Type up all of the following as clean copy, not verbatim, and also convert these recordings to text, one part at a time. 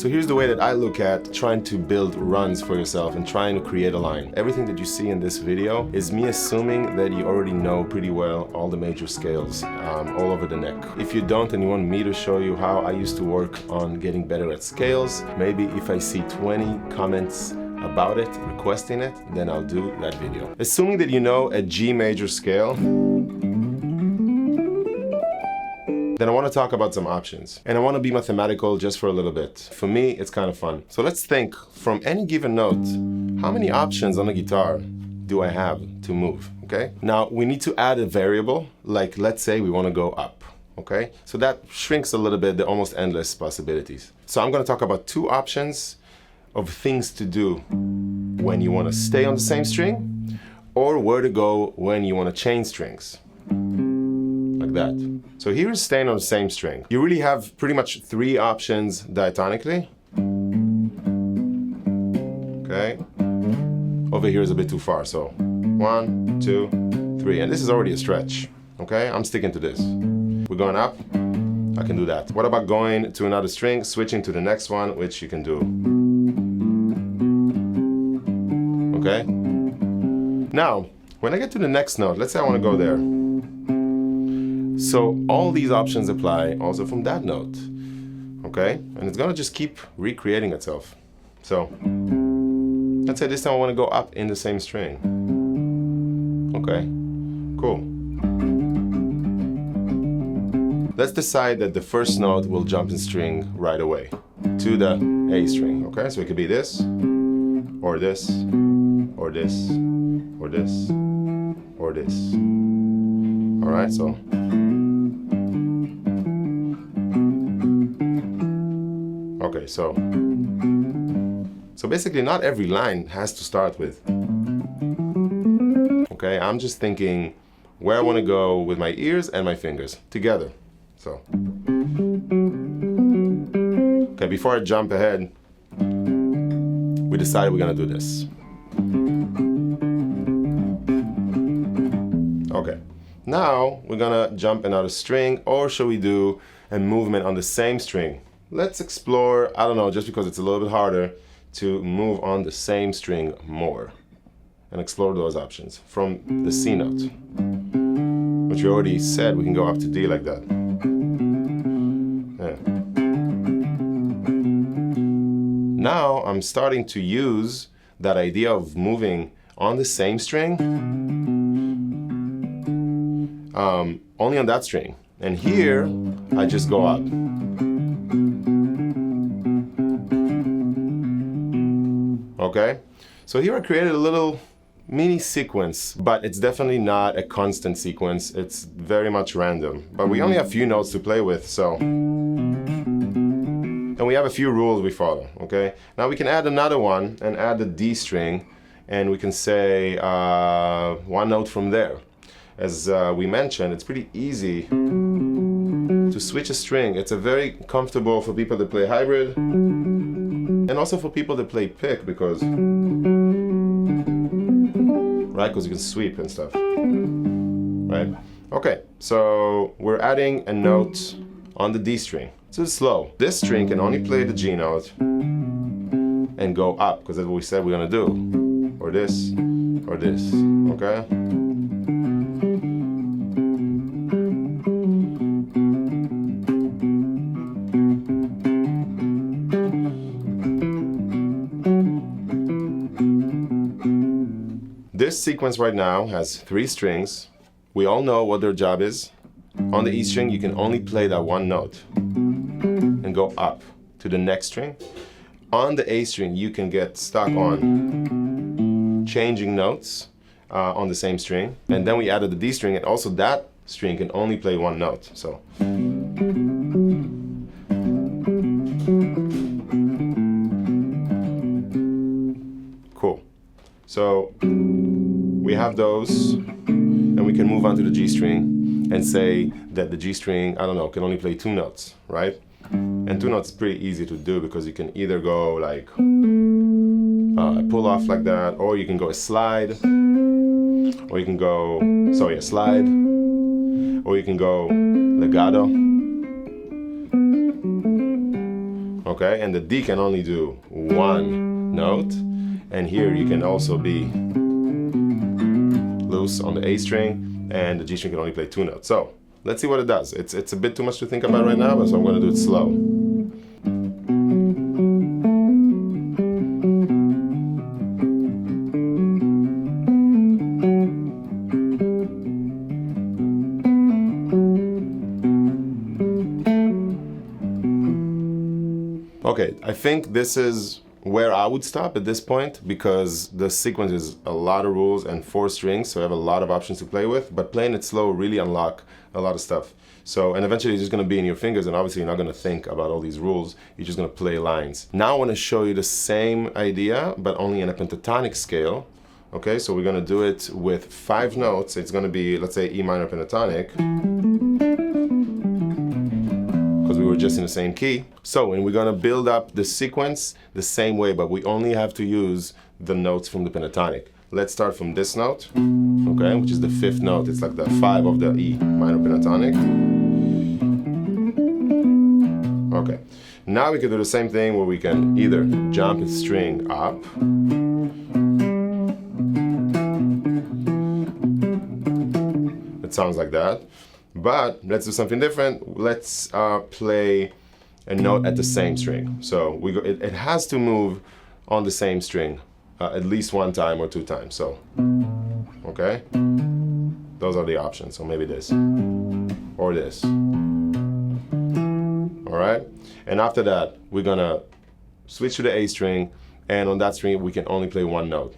So here's the way that I look at trying to build runs for yourself and trying to create a line. Everything that you see in this video is me assuming that you already know pretty well all the major scales all over the neck. If you don't and you want me to show you how I used to work on getting better at scales, maybe if I see 20 comments about it, requesting it, then I'll do that video. Assuming that you know a G major scale, then I want to talk about some options. And I want to be mathematical just for a little bit. For me, it's kind of fun. So let's think, from any given note, how many options on a guitar do I have to move, okay? Now, we need to add a variable, like let's say we want to go up, okay? So that shrinks a little bit the almost endless possibilities. So I'm going to talk about two options of things to do when you want to stay on the same string, or where to go when you want to change strings. Like that. So here is staying on the same string. You really have pretty much three options diatonically. Okay. Over here is a bit too far, so 1, 2, 3. And this is already a stretch. Okay, I'm sticking to this. We're going up, I can do that. What about going to another string, switching to the next one, which you can do. Okay. Now, when I get to the next note, let's say I want to go there. So all these options apply also from that note, okay? And it's gonna just keep recreating itself. So let's say this time I wanna go up in the same string. Okay, cool. Let's decide that the first note will jump in string right away to the A string, okay? So it could be this, or this, or this, or this, or this. All right, so. Okay, so basically not every line has to start with. Okay, I'm just thinking where I want to go with my ears and my fingers together. So, okay, before I jump ahead, we decided we're gonna do this. Okay, now we're gonna jump another string, or should we do a movement on the same string? Let's explore, I don't know, just because it's a little bit harder to move on the same string more and explore those options from the C note, which we already said we can go up to D like that. Yeah. Now I'm starting to use that idea of moving on the same string, only on that string. And here, I just go up. Okay, so here I created a little mini sequence, but it's definitely not a constant sequence. It's very much random, but we only have a few notes to play with, so. And we have a few rules we follow, okay? Now we can add another one and add the D string, and we can say one note from there. As we mentioned, it's pretty easy to switch a string. It's a very comfortable for people that play hybrid, and also for people that play pick, because right, because you can sweep and stuff, right? Okay, so we're adding a note on the D string. So it's slow. This string can only play the G note and go up, because that's what we said we're gonna do, or this, or this. Okay. This sequence right now has 3 strings. We all know what their job is. On the E string, you can only play that one note and go up to the next string. On the A string, you can get stuck on changing notes on the same string. And then we added the D string, and also that string can only play one note. So. Cool. So we have those, and we can move on to the G string and say that the G string, I don't know, can only play 2 notes, right? And 2 notes is pretty easy to do, because you can either go like a pull off like that, or you can go a slide, or you can go, sorry, a slide, or you can go legato. okay? And the D can only do one note, and here you can also be loose on the A string, and the G string can only play 2 notes. So let's see what it does. It's a bit too much to think about right now, so I'm going to do it slow. Okay, I think this is where I would stop at this point, because the sequence is a lot of rules and 4 strings, so I have a lot of options to play with, but playing it slow really unlock a lot of stuff. So, and eventually it's just gonna be in your fingers, and obviously you're not gonna think about all these rules, you're just gonna play lines. Now I wanna show you the same idea, but only in a pentatonic scale. Okay, so we're gonna do it with 5 notes. It's gonna be, let's say, E minor pentatonic, because we were just in the same key. So, and we're gonna build up the sequence the same way, but we only have to use the notes from the pentatonic. Let's start from this note, okay, which is the 5th note. It's like the 5 of the E minor pentatonic. Okay, now we can do the same thing where we can either jump a string up, it sounds like that, but let's do something different. Let's play a note at the same string. So it has to move on the same string at least 1 time or 2 times. So, okay, those are the options. So maybe this or this. All right, and after that we're gonna switch to the A string, and on that string we can only play 1 note.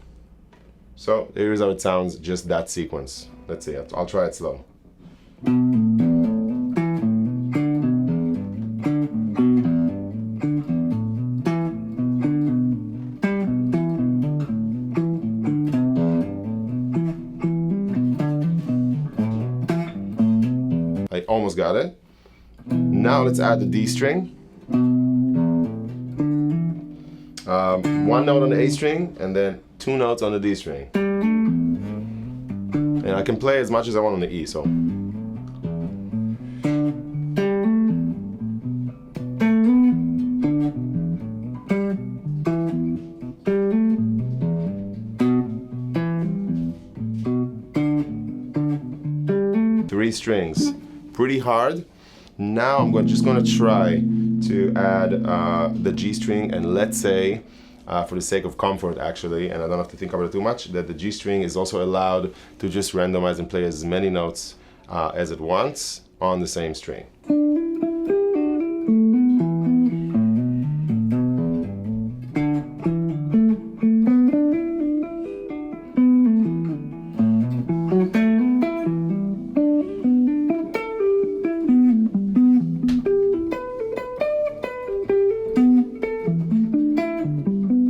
So here's how it sounds, just that sequence. Let's see, I'll try it slow. I almost got it. Now let's add the D string. 1 note on the A string, and then 2 notes on the D string. And I can play as much as I want on the E, so. Three strings, pretty hard. Now I'm just gonna try to add the G string, and let's say, for the sake of comfort actually, and I don't have to think about it too much, that the G string is also allowed to just randomize and play as many notes as it wants on the same string.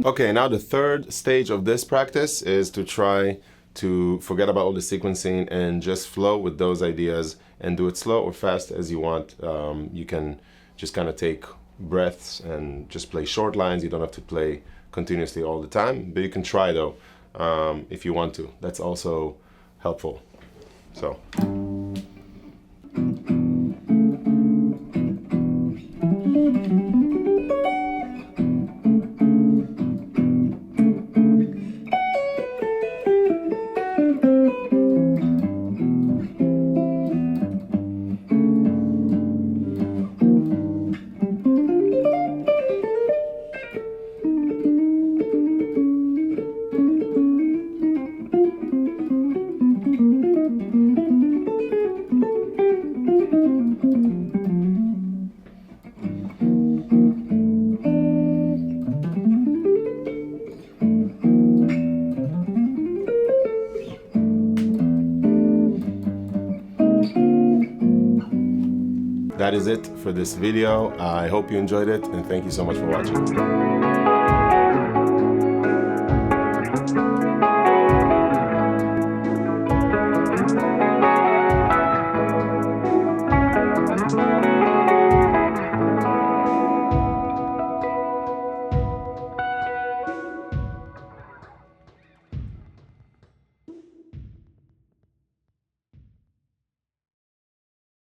Okay, now the third stage of this practice is to try to forget about all the sequencing and just flow with those ideas and do it slow or fast as you want. You can just kind of take breaths and just play short lines. You don't have to play continuously all the time, but you can try though if you want to. That's also helpful. So. That is it for this video. I hope you enjoyed it, and thank you so much for watching.